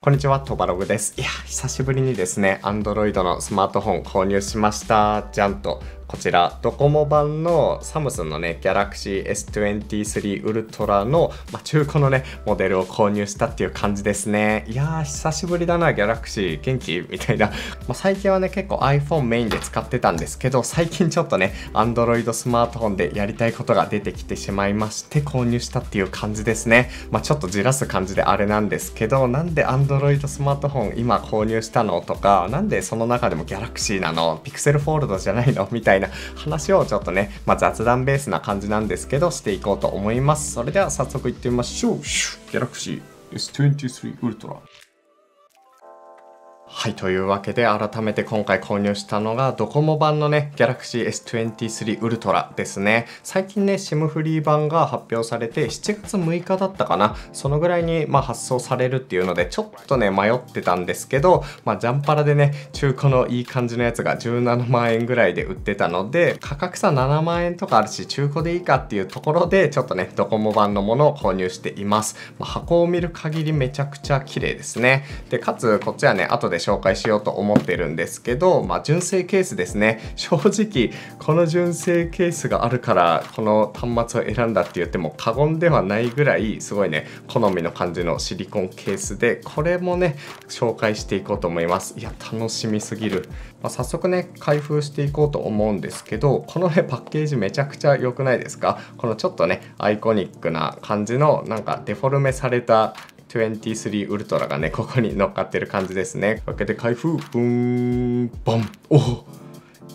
こんにちは、トバログです。いや、久しぶりにですね、Android のスマートフォン購入しました。じゃんと。こちら、ドコモ版のサムスンのね、Galaxy S23 Ultra の、中古のね、モデルを購入したっていう感じですね。いやー、久しぶりだな、Galaxy。元気みたいな。最近はね、結構 iPhone メインで使ってたんですけど、最近ちょっとね、Android スマートフォンでやりたいことが出てきてしまいまして、購入したっていう感じですね。ちょっとじらす感じであれなんですけど、なんで Android スマートフォン今購入したのとか、なんでその中でも Galaxy なの？ Pixel Fold じゃないのみたいな話をちょっとね、雑談ベースな感じなんですけどしていこうと思います。それでは早速いってみましょう。Galaxy S23 Ultra。はい、というわけで改めて今回購入したのがドコモ版のね Galaxy S23 Ultra ですね。最近ね SIM フリー版が発表されて7月6日だったかな、そのぐらいに発送されるっていうのでちょっとね迷ってたんですけど、ジャンパラでね中古のいい感じのやつが17万円ぐらいで売ってたので、価格差7万円とかあるし中古でいいかっていうところでちょっとねドコモ版のものを購入しています。箱を見る限りめちゃくちゃ綺麗ですね。でかつこっちはね後で紹介しようと思ってるんですけど、純正ケースですね。正直この純正ケースがあるからこの端末を選んだって言っても過言ではないぐらいすごいね好みの感じのシリコンケースで、これもね紹介していこうと思います。いや楽しみすぎる。早速ね開封していこうと思うんですけど、このねパッケージめちゃくちゃ良くないですか？このちょっとねアイコニックな感じのなんかデフォルメされた23ウルトラがねここに乗っかってる感じですね。というわけで開封、ボン。おお、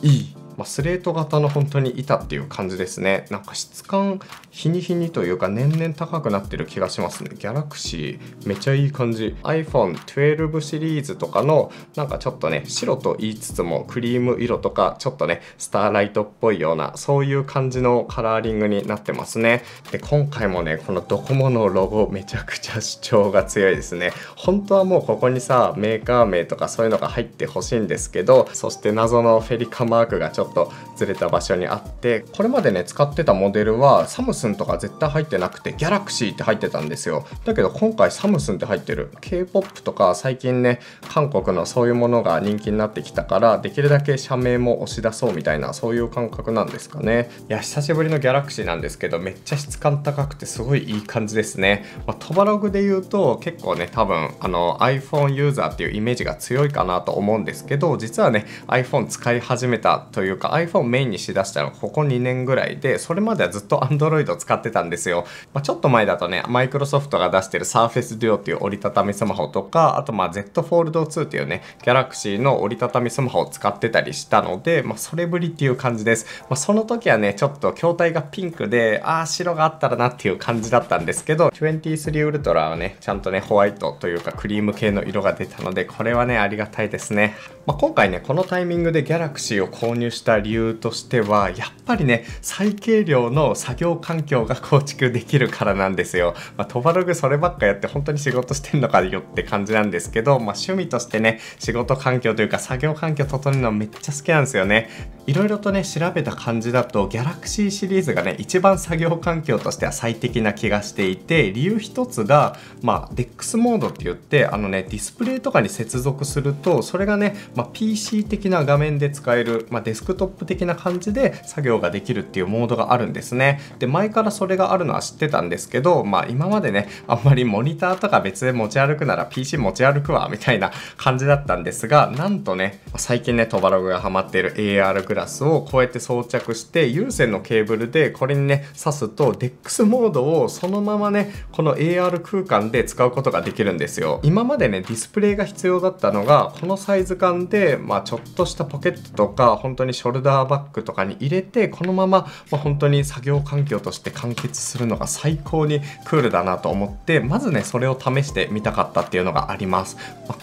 いい。スレート型の本当に板っていう感じですね。なんか質感日に日にというか年々高くなってる気がしますね。ギャラクシーめちゃいい感じ。 iPhone12 シリーズとかのなんかちょっとね白と言いつつもクリーム色とかちょっとねスターライトっぽいようなそういう感じのカラーリングになってますね。で今回もねこのドコモのロゴめちゃくちゃ主張が強いですね。本当はもうここにさメーカー名とかそういうのが入ってほしいんですけど、そして謎のフェリカマークがちょっとずれた場所にあって、これまでね使ってたモデルはサムスンとか絶対入ってなくてギャラクシーって入ってたんですよ。だけど今回サムスンって入ってる。 K-POP とか最近ね韓国のそういうものが人気になってきたからできるだけ社名も押し出そうみたいなそういう感覚なんですかね。いや久しぶりのギャラクシーなんですけどめっちゃ質感高くてすごいいい感じですね。トバログで言うと結構ね多分iPhone ユーザーっていうイメージが強いかなと思うんですけど、実はね iPhone 使い始めたというか iPhone メインにしだしたのはここ2年ぐらいで、それまではずっと Android を使ってたんですよ。ちょっと前だとねマイクロソフトが出してる Surface Duo っていう折りたたみスマホとか、あとZ Fold 2っていうね Galaxy の折りたたみスマホを使ってたりしたので、それぶりっていう感じです。その時はねちょっと筐体がピンクで白があったらなっていう感じだったんですけど、23ウルトラはねちゃんとねホワイトというかクリーム系の色が出たのでこれはねありがたいですね。今回ねこのタイミングで Galaxy を購入した理由としてはやっぱりね最軽量の作業環境が構築できるからなんですよ。トバログそればっかやって本当に仕事してんのかよって感じなんですけど、趣味としてね仕事環境というか作業環境整えるのめっちゃ好きなんですよね。いろいろとね調べた感じだと Galaxy シリーズがね一番作業環境としては最適な気がしていて、理由一つがDeX モードって言ってディスプレイとかに接続するとそれがね、PC 的な画面で使える、デスクトップ的な感じで作業ができるっていうモードがあるんですね。で前からそれがあるのは知ってたんですけど、今までねあんまりモニターとか別で持ち歩くなら PC 持ち歩くわみたいな感じだったんですが、なんとね最近ねトバログがハマっている AR グラスをこうやって装着して有線のケーブルでこれにね挿すと DeX モードをそのままねこの AR 空間で使うことができるんですよ。今までねディスプレイが必要だったのがこのサイズ感でちょっとしたポケットとか本当にショルダーバッグとかに入れてこのまま、本当に作業環境として完結するのが最高にクールだなと思ってまずねそれを試してみたかったっていうのがあります。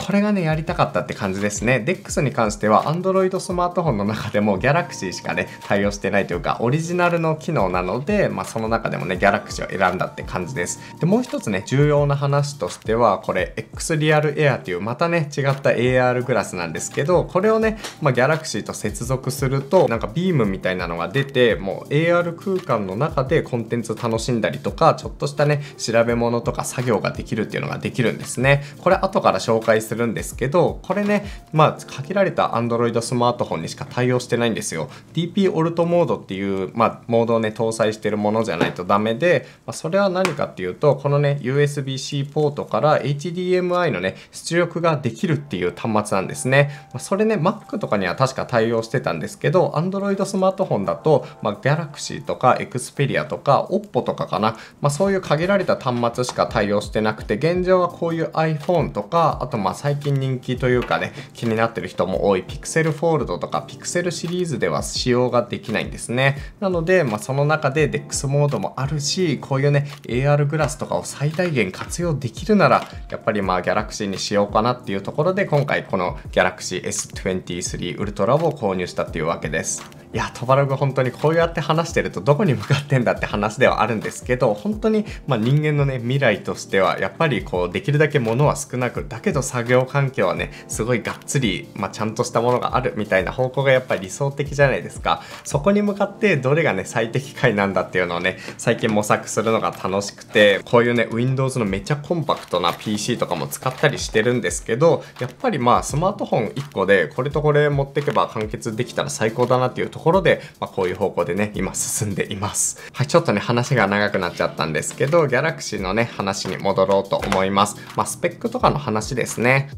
これがねやりたかったって感じですね。DeX に関しては Android スマートフォンの中でも Galaxy しかね対応してないというかオリジナルの機能なので、その中でもね Galaxy を選んだって感じです。でもう一つね重要な話としてはこれ X リアル Air っていうまたね違った AR グラスなんですけど、これをね、Galaxy と接続するとなんかビームみたいなのが出て、もう AR 空間の中でコンテンツ楽しんだりとか、ちょっとしたね調べ物とか作業ができるっていうのができるんですね。これ後から紹介するんですけど、これね限られた Android スマートフォンにしか対応してないんですよ。 DP オルトモードっていう、モードをね搭載してるものじゃないとダメで、それは何かっていうと、このね USB-C ポートから HDMI のね出力ができるっていう端末なんですね。それね Mac とかには確か対応してたんですけど、 Android スマートフォンだと、Galaxy とか Xperia とか Oppo とかかな、そういう限られた端末しか対応してなくて、現状はこういう iPhone とか、あと最近人気というかね気になってる人も多い Pixel Fold とか Pixel シリーズでは使用ができないんですね。なので、その中で DeX モードもあるし、こういうね AR グラスとかを最大限活用できるならやっぱりGalaxy にしようかなっていうところで、今回この Galaxy S23 Ultra を購入したっていうわけです。いやトバログ本当にこうやって話してるとどこに向かってんだって話ではあるんですけど、本当に人間のね未来としてはやっぱりできるだけ物は少なく、だけど作業環境はねすごいがっつり、ちゃんとしたものがあるみたいな方向がやっぱり理想的じゃないですか。そこに向かってどれがね最適解なんだっていうのをね最近模索するのが楽しくて、こういうね Windows のめちゃコンパクトな PC とかも使ったりしてるんですけど、やっぱりスマートフォン1個でこれとこれ持ってけば完結できたら最高だなっていうところで、こういう方向でね今進んでいます。はい、ちょっとね話が長くなっちゃったんですけど、 Galaxy のね話に戻ろうと思います。スペックとかの話ですね。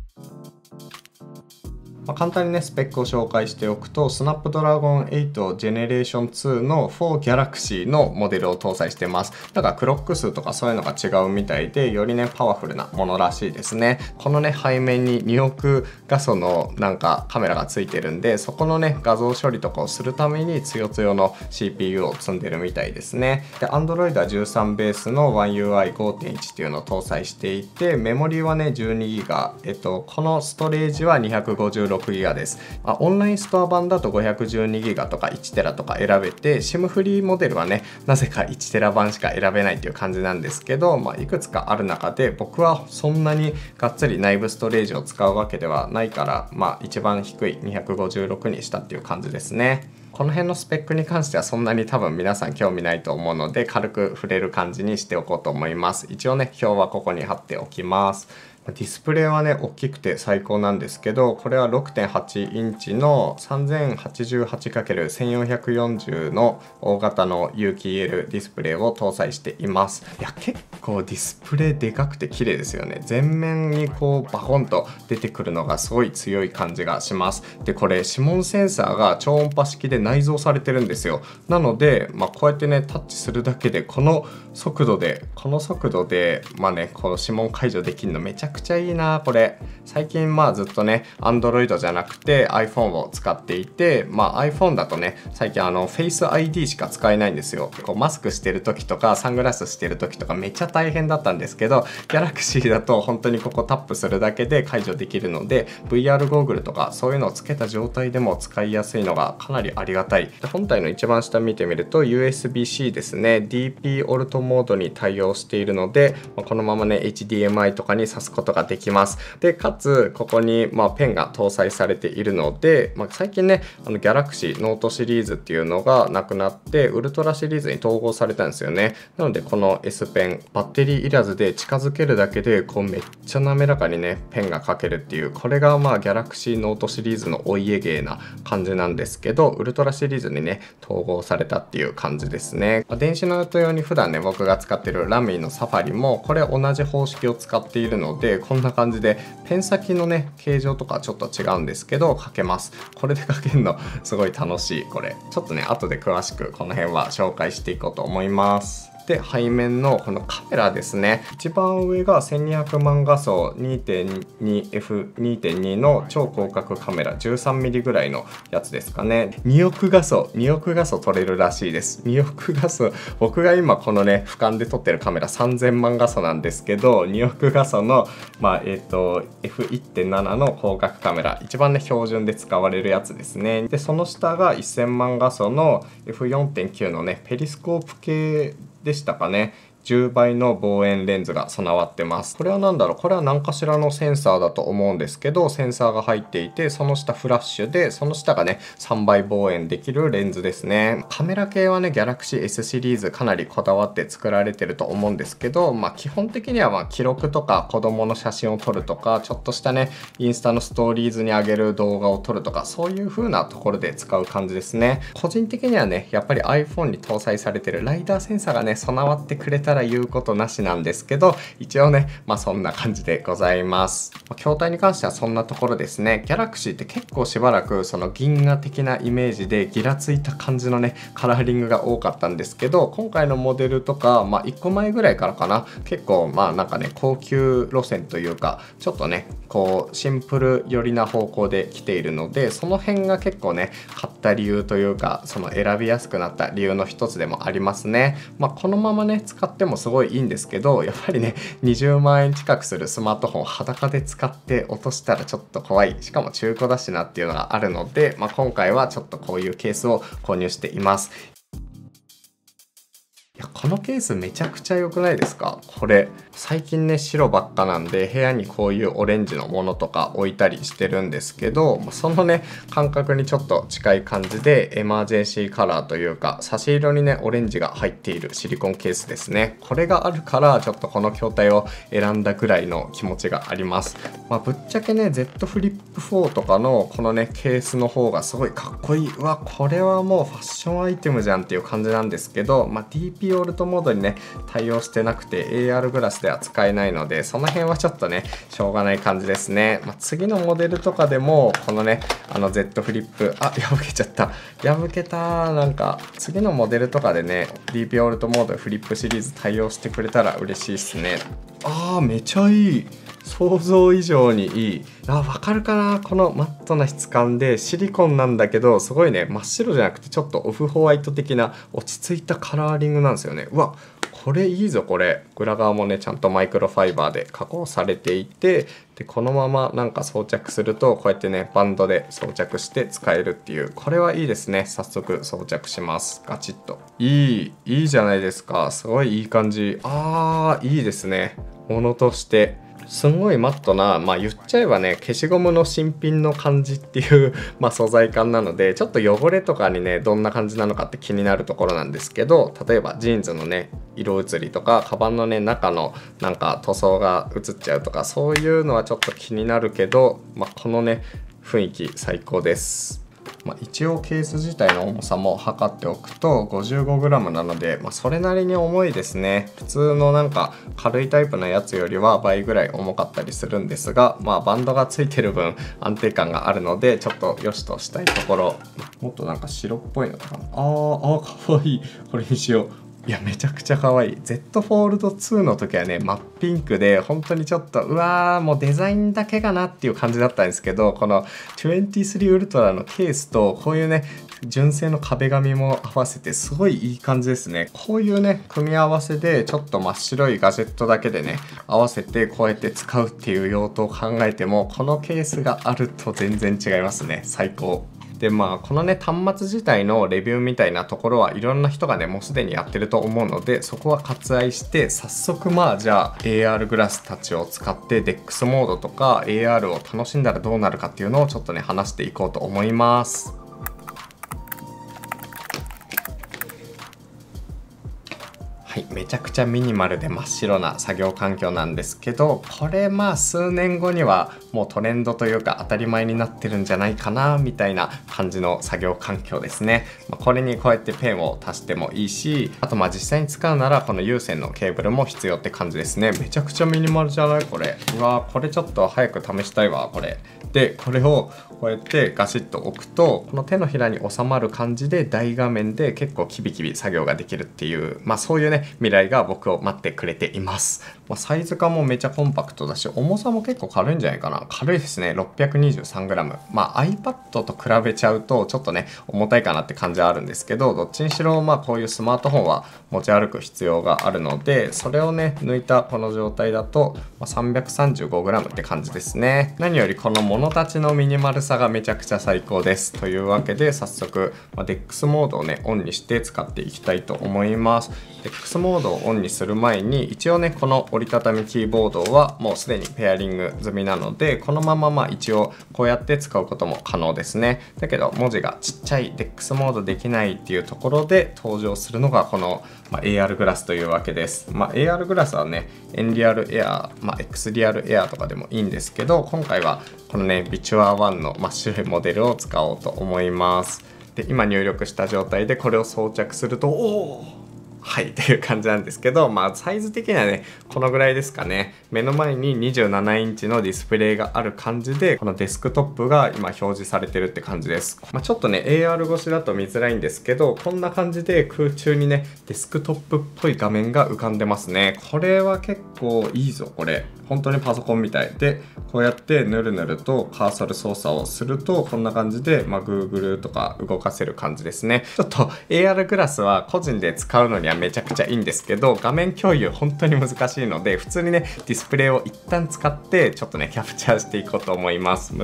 簡単にねスペックを紹介しておくと、スナップドラゴン8 Generation 2の 4Galaxy のモデルを搭載してます。だからクロック数とかそういうのが違うみたいで、よりねパワフルなものらしいですね。このね背面に2億画素のなんかカメラがついてるんで、そこのね画像処理とかをするためにつよつよの CPU を積んでるみたいですね。で Android は13ベースの OneUI5.1 っていうのを搭載していて、メモリはね 12GB、このストレージは256ギガです。オンラインストア版だと512ギガとか1テラとか選べて、SIM フリーモデルはねなぜか1テラ版しか選べないっていう感じなんですけど、いくつかある中で僕はそんなにがっつり内部ストレージを使うわけではないから、一番低い256にしたっていう感じですね。この辺のスペックに関してはそんなに多分皆さん興味ないと思うので、軽く触れる感じにしておこうと思います。一応ね表はここに貼っておきます。ディスプレイはね大きくて最高なんですけど、これは 6.8 インチの 3088×1440 の大型の有機 EL ディスプレイを搭載しています。いや結構ディスプレイでかくて綺麗ですよね。前面にバコンと出てくるのがすごい強い感じがします。でこれ指紋センサーが超音波式で内蔵されてるんですよ。なので、こうやってねタッチするだけでこの速度でこの指紋解除できるのめちゃくちゃいいな。これ最近ずっとね Android じゃなくて iPhone を使っていて、iPhone だとね最近Face ID しか使えないんですよ。マスクしてる時とかサングラスしてる時とかめっちゃ大変だったんですけど、 Galaxy だと本当にここタップするだけで解除できるので、 VR ゴーグルとかそういうのをつけた状態でも使いやすいのがかなりありがたい。で本体の一番下見てみると USB-C ですね。 DP オルトモードに対応しているので、このままね HDMI とかに挿すことができます。でかつここにペンが搭載されているので、最近ねGalaxy Note シリーズっていうのがなくなってウルトラシリーズに統合されたんですよね。なのでこの S ペンバッテリーいらずで近づけるだけでめっちゃ滑らかにねペンが書けるっていう、これがGalaxy Note シリーズのお家芸な感じなんですけど、ウルトラシリーズにね統合されたっていう感じですね。電子ノート用に普段ね僕が使ってるラミーのサファリもこれ同じ方式を使っているので、こんな感じでペン先のね形状とかちょっと違うんですけど書けます。これで書けるのすごい楽しい。これちょっとね後で詳しくこの辺は紹介していこうと思います。で背面のこのカメラですね。一番上が1200万画素 2.2F2.2 の超広角カメラ 13mm ぐらいのやつですかね。2億画素撮れるらしいです。2億画素、僕が今このね俯瞰で撮ってるカメラ3000万画素なんですけど、2億画素のF1.7 の広角カメラ、一番ね標準で使われるやつですね。でその下が1000万画素の F4.9 のねペリスコープ系でしたかね。10倍の望遠レンズが備わってます。これは何だろう、これは何かしらのセンサーだと思うんですけど、センサーが入っていて、その下フラッシュで、その下がね3倍望遠できるレンズですね。カメラ系はねギャラクシー S シリーズかなりこだわって作られてると思うんですけど、基本的には記録とか子供の写真を撮るとか、ちょっとしたねインスタのストーリーズに上げる動画を撮るとか、そういう風なところで使う感じですね。個人的にはねやっぱり iPhone に搭載されてるライダーセンサーがね備わってくれたら言うことなしなんですけど、一応ねそんな感じでございます。筐体に関してはそんなところですね。ギャラクシーって結構しばらくその銀河的なイメージでギラついた感じのねカラーリングが多かったんですけど、今回のモデルとか1個前ぐらいからかな、結構なんかね高級路線というか、ちょっとねこうシンプル寄りな方向で来ているので、その辺が結構ね買った理由というか、その選びやすくなった理由の一つでもありますね。このままね使ってもすごいいいんですけど、やっぱりね20万円近くするスマートフォンを裸で使って落としたらちょっと怖い、しかも中古だしなっていうのがあるので、今回はちょっとこういうケースを購入しています。いやこのケースめちゃくちゃ良くないですか？これ最近ね白ばっかなんで、部屋にこういうオレンジのものとか置いたりしてるんですけど、そのね感覚にちょっと近い感じでエマージェンシーカラーというか、差し色にねオレンジが入っているシリコンケースですね。これがあるからちょっとこの筐体を選んだぐらいの気持ちがあります。ぶっちゃけね Z フリップ4とかのこのねケースの方がすごいかっこいい、うわこれはもうファッションアイテムじゃんっていう感じなんですけど、DP オルトモードにね対応してなくて AR グラスでは使えないので、その辺はちょっとねしょうがない感じですね。次のモデルとかでもこのねZ フリップ破けちゃった、破けた。なんか次のモデルとかでね DP オルトモードフリップシリーズ対応してくれたら嬉しいですね。めちゃいい、想像以上にいい。わかるかな、このマットな質感でシリコンなんだけど、すごいね真っ白じゃなくてちょっとオフホワイト的な落ち着いたカラーリングなんですよね。うわこれいいぞ。これ裏側もねちゃんとマイクロファイバーで加工されていて、でこのままなんか装着するとこうやってねバンドで装着して使えるっていう、これはいいですね。早速装着します。ガチッと。いいじゃないですか。すごいいい感じ。いいですね。ものとしてすんごいマットな、言っちゃえばね消しゴムの新品の感じっていう素材感なので、ちょっと汚れとかにねどんな感じなのかって気になるところなんですけど、例えばジーンズのね色移りとか、カバンのね中のなんか塗装が移っちゃうとか、そういうのはちょっと気になるけど、このね雰囲気最高です。一応ケース自体の重さも測っておくと 55g なので、それなりに重いですね。普通のなんか軽いタイプのやつよりは倍ぐらい重かったりするんですが、バンドがついてる分安定感があるのでちょっと良しとしたいところ。もっとなんか白っぽいのかな。かわいい。これにしよう。いやめちゃくちゃ可愛い。 Z フォールド2の時はね真っピンクで本当にちょっともうデザインだけかなっていう感じだったんですけど、この23ウルトラのケースとこういうね純正の壁紙も合わせてすごいいい感じですね。こういうね組み合わせでちょっと真っ白いガジェットだけでね合わせてこうやって使うっていう用途を考えても、このケースがあると全然違いますね。最高。でこのね端末自体のレビューみたいなところはいろんな人がねもうすでにやってると思うので、そこは割愛して早速じゃあ AR グラスたちを使って DeX モードとか AR を楽しんだらどうなるかっていうのをちょっとね話していこうと思います。めちゃくちゃミニマルで真っ白な作業環境なんですけど、これ数年後にはもうトレンドというか当たり前になってるんじゃないかなみたいな感じの作業環境ですね。これにこうやってペンを足してもいいし、あと実際に使うならこの有線のケーブルも必要って感じですね。めちゃくちゃミニマルじゃないこれ。うわー、これちょっと早く試したいわこれ。でこれをこうやってガシッと置くとこの手のひらに収まる感じで大画面で結構キビキビ作業ができるっていう、そういうね未来が僕を待ってくれています。サイズ感もめちゃコンパクトだし、重さも結構軽いんじゃないかな。軽いですね。 623g。iPad と比べちゃうとちょっとね重たいかなって感じはあるんですけど、どっちにしろこういうスマートフォンは持ち歩く必要があるので、それをね抜いたこの状態だと、335g って感じですね。何よりこの物立ちのミニマルさがめちゃくちゃ最高です。というわけで早速、DeX モードをねオンにして使っていきたいと思います。DeX モードをオンにする前に一応ねこの折りたたみキーボードはもうすでにペアリング済みなので、このまま一応こうやって使うことも可能ですね。だけど文字がちっちゃい DeX モードできないっていうところで登場するのがこの、AR グラスというわけです。AR グラスはねエンリアルエアー、X リアルエアーとかでもいいんですけど、今回はこのねビチュア1の真っ白いモデルを使おうと思います。で今入力した状態でこれを装着すると、はいっていう感じなんですけど、サイズ的にはねこのぐらいですかね。目の前に27インチのディスプレイがある感じで、このデスクトップが今表示されてるって感じです。ちょっとね AR 越しだと見づらいんですけど、こんな感じで空中にねデスクトップっぽい画面が浮かんでますね。これは結構いいぞ。これ本当にパソコンみたいで、こうやってぬるぬるとカーソル操作をするとこんな感じで、Google とか動かせる感じですね。ちょっと AR グラスは個人で使うのにはめちゃくちゃいいんですけど、画面共有本当に難しいので、普通にねディスプレイを一旦使ってちょっとねキャプチャーしていこうと思います。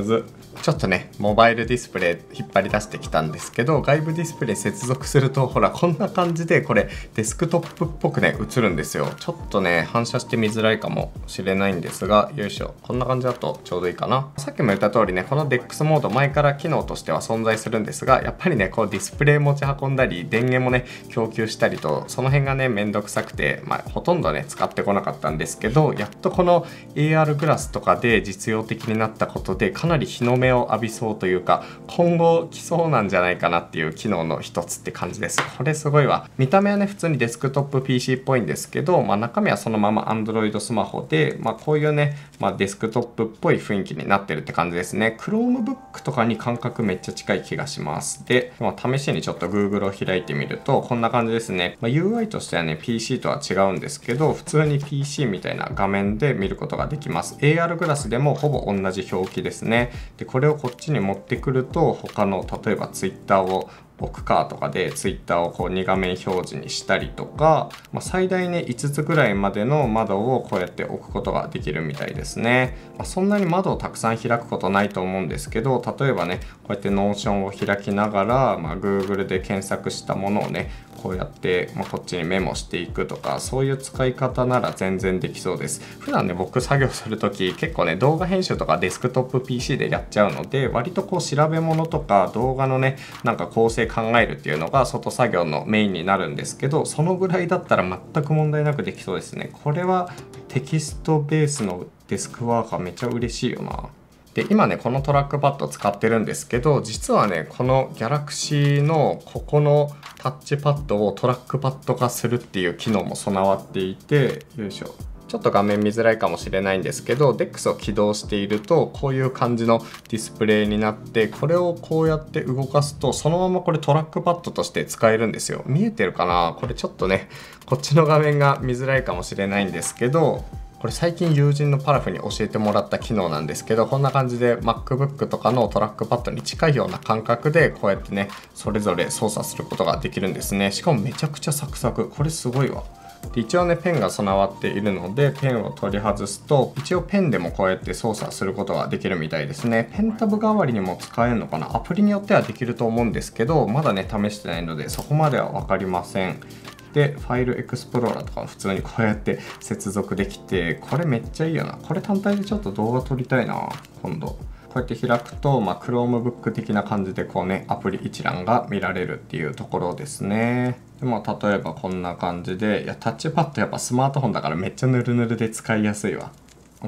ちょっとねモバイルディスプレイ引っ張り出してきたんですけど、外部ディスプレイ接続するとほらこんな感じでこれデスクトップっぽくね映るんですよ。ちょっとね反射して見づらいかもしれないんですが、よいしょ、こんな感じだとちょうどいいかな。さっきも言った通りねこの DeX モード前から機能としては存在するんですが、やっぱりねこうディスプレイ持ち運んだり電源もね供給したりと、その辺がねめんどくさくて、ほとんどね使ってこなかったんですけど、やっとこの AR グラスとかで実用的になったことでかなり日の目を浴びそうというか、今後来そうなんじゃないかなっていう機能の一つって感じです。これすごいわ。見た目はね普通にデスクトップ PC っぽいんですけど、中身はそのまま Android スマホで、こういうね、デスクトップっぽい雰囲気になってるって感じですね。Chromebook とかに感覚めっちゃ近い気がします。で、試しにちょっと Google を開いてみるとこんな感じですね。UI としてはね PC とは違うんですけど、普通に PC みたいな画面で見ることができます。AR グラスでもほぼ同じ表記ですね。でこれをこっちに持ってくると、他の例えば Twitter を置くかとかで Twitter をこう2画面表示にしたりとか、最大ね5つぐらいまでの窓をこうやって置くことができるみたいですね。そんなに窓をたくさん開くことないと思うんですけど、例えばねこうやって Notion を開きながら、Google で検索したものをねこうやって、こっちにメモしていくとか、そういう使い方なら全然できそうです。普段ね僕作業するとき結構ね動画編集とかデスクトップ PC でやっちゃうので、割とこう調べ物とか動画のね構成考えるっていうのが外作業のメインになるんですけど、そのぐらいだったら全く問題なくできそうですね。これはテキストベースのデスクワーカーめっちゃ嬉しいよな。で今ねこのトラックパッド使ってるんですけど、実はねこの Galaxy のここのタッチパッドをトラックパッド化するっていう機能も備わっていて、よいしょ、ちょっと画面見づらいかもしれないんですけど、 DeX を起動しているとこういう感じのディスプレイになって、これをこうやって動かすとそのままこれトラックパッドとして使えるんですよ。見えてるかな。これちょっとねこっちの画面が見づらいかもしれないんですけど、これ最近友人のパラフに教えてもらった機能なんですけど、こんな感じで MacBook とかのトラックパッドに近いような感覚でこうやってねそれぞれ操作することができるんですね。しかもめちゃくちゃサクサク、これすごいわ。で一応ねペンが備わっているので、ペンを取り外すと一応ペンでもこうやって操作することができるみたいですね。ペンタブ代わりにも使えるのかな。アプリによってはできると思うんですけど、まだね試してないのでそこまでは分かりません。でファイルエクスプローラーとか普通にこうやって接続できて、これめっちゃいいよな。これ単体でちょっと動画撮りたいな今度。こうやって開くと、Chromebook 的な感じでこうねアプリ一覧が見られるっていうところですね。で例えばこんな感じで、いやタッチパッドやっぱスマートフォンだからめっちゃヌルヌルで使いやすいわ。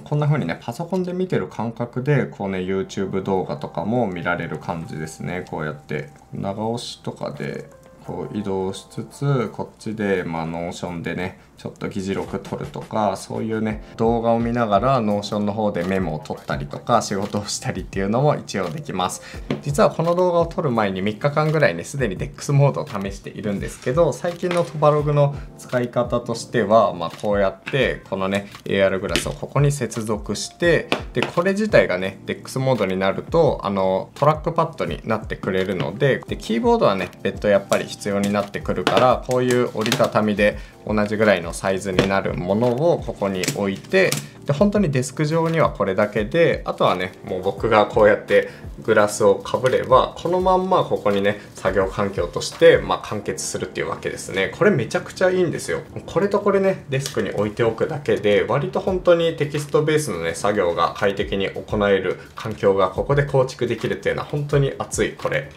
こんな風にねパソコンで見てる感覚でこうね YouTube 動画とかも見られる感じですね。こうやって長押しとかでこう移動しつつ、こっちでノーションでねちょっと議事録取るとか、そういうね動画を見ながらノーションの方でメモを取ったりとか仕事をしたりっていうのも一応できます。実はこの動画を撮る前に3日間ぐらいねすでに DeX モードを試しているんですけど、最近のトバログの使い方としては、こうやってこのね AR グラスをここに接続して、でこれ自体がね DeX モードになるとトラックパッドになってくれるので、キーボードはね別途やっぱり必要になってくるから、こういう折りたたみで同じぐらいのサイズになるものをここに置いて、で本当にデスク上にはこれだけで、あとはねもう僕がこうやってグラスをかぶればこのまんまここにね作業環境として完結するっていうわけですね。これめちゃくちゃいいんですよ。これとこれねデスクに置いておくだけで割と本当にテキストベースのね作業が快適に行える環境がここで構築できるっていうのは本当に熱い。これ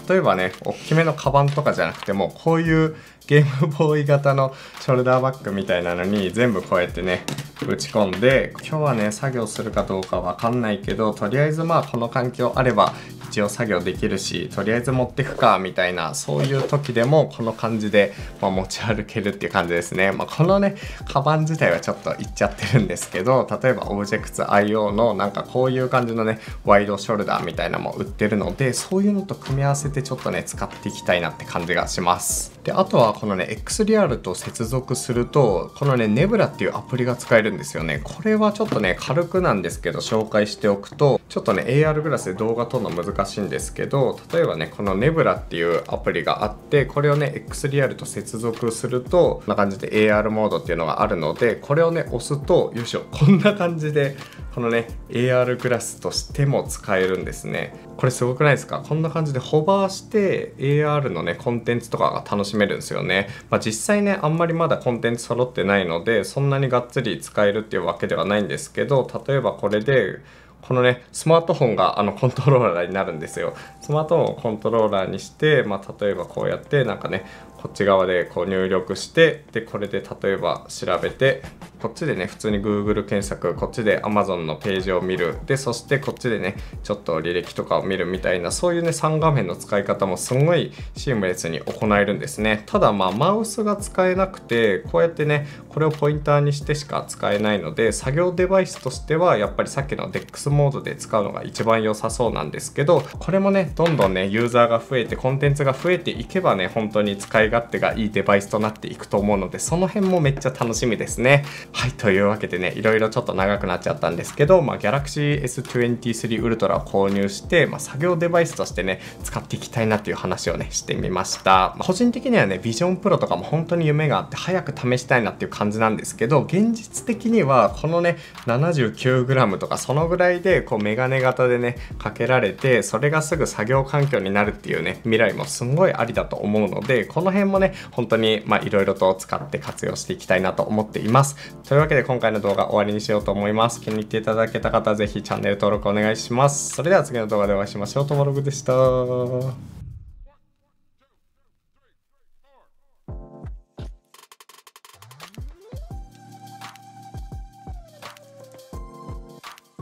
例えばね大きめのカバンとかじゃなくても、こういうゲームボーイ型のショルダーバッグみたいなのに全部こうやってね打ち込んで、今日はね作業するかどうかわかんないけどとりあえずこの環境あれば一応作業できるし、とりあえず持ってくかみたいな、そういう時でもこの感じで、持ち歩けるっていう感じですね。このねカバン自体はちょっといっちゃってるんですけど、例えばオブジェクツ IO のなんかこういう感じのねワイドショルダーみたいなのも売ってるので、そういうのと組み合わせてちょっとね使っていきたいなって感じがします。であとはこのね XReal と接続するとこのね Nebula っていうアプリが使えるんですよね。これはちょっとね軽くなんですけど紹介しておくと、ちょっとね AR グラスで動画撮るの難しいんですけど、例えばねこの Nebula っていうアプリがあって、これをね XReal と接続するとこんな感じで AR モードっていうのがあるので、これをね押すとよいしょこんな感じでこのね AR グラスとしても使えるんですね。これすごくないですか？こんな感じでホバーして AR のねコンテンツとかが楽しめるんですよね。実際ねあんまりまだコンテンツ揃ってないのでそんなにがっつり使えるっていうわけではないんですけど、例えばこれでこのねスマートフォンがコントローラーになるんですよ。スマートフォンをコントローラーにして、例えばこうやってなんかねこっち側でこう入力して、でこれで例えば調べて、こっちでね普通に Google 検索、こっちで Amazon のページを見る、でそしてこっちでねちょっと履歴とかを見るみたいな、そういうね3画面の使い方もすごいシームレスに行えるんですね。ただマウスが使えなくて、こうやってねこれをポインターにしてしか使えないので、作業デバイスとしてはやっぱりさっきの DeX モードで使うのが一番良さそうなんですけど、これもねどんどんねユーザーが増えてコンテンツが増えていけばね本当に使い勝手がいいデバイスとなっていくと思うので、その辺もめっちゃ楽しみですね。はい、というわけでねいろいろちょっと長くなっちゃったんですけど、Galaxy S23 Ultra を購入して、作業デバイスとしてね使っていきたいなっていう話をねしてみました。個人的にはね Vision Pro とかも本当に夢があって早く試したいなっていう感じなんですけど、現実的にはこのね 79g とかそのぐらいでこうメガネ型でねかけられて、それがすぐ作業環境になるっていうね未来もすんごいありだと思うので、この辺もね本当にいろいろと使って活用していきたいなと思っています。というわけで今回の動画終わりにしようと思います。気に入っていただけた方はぜひチャンネル登録お願いします。それでは次の動画でお会いしましょう。ともろぐでした。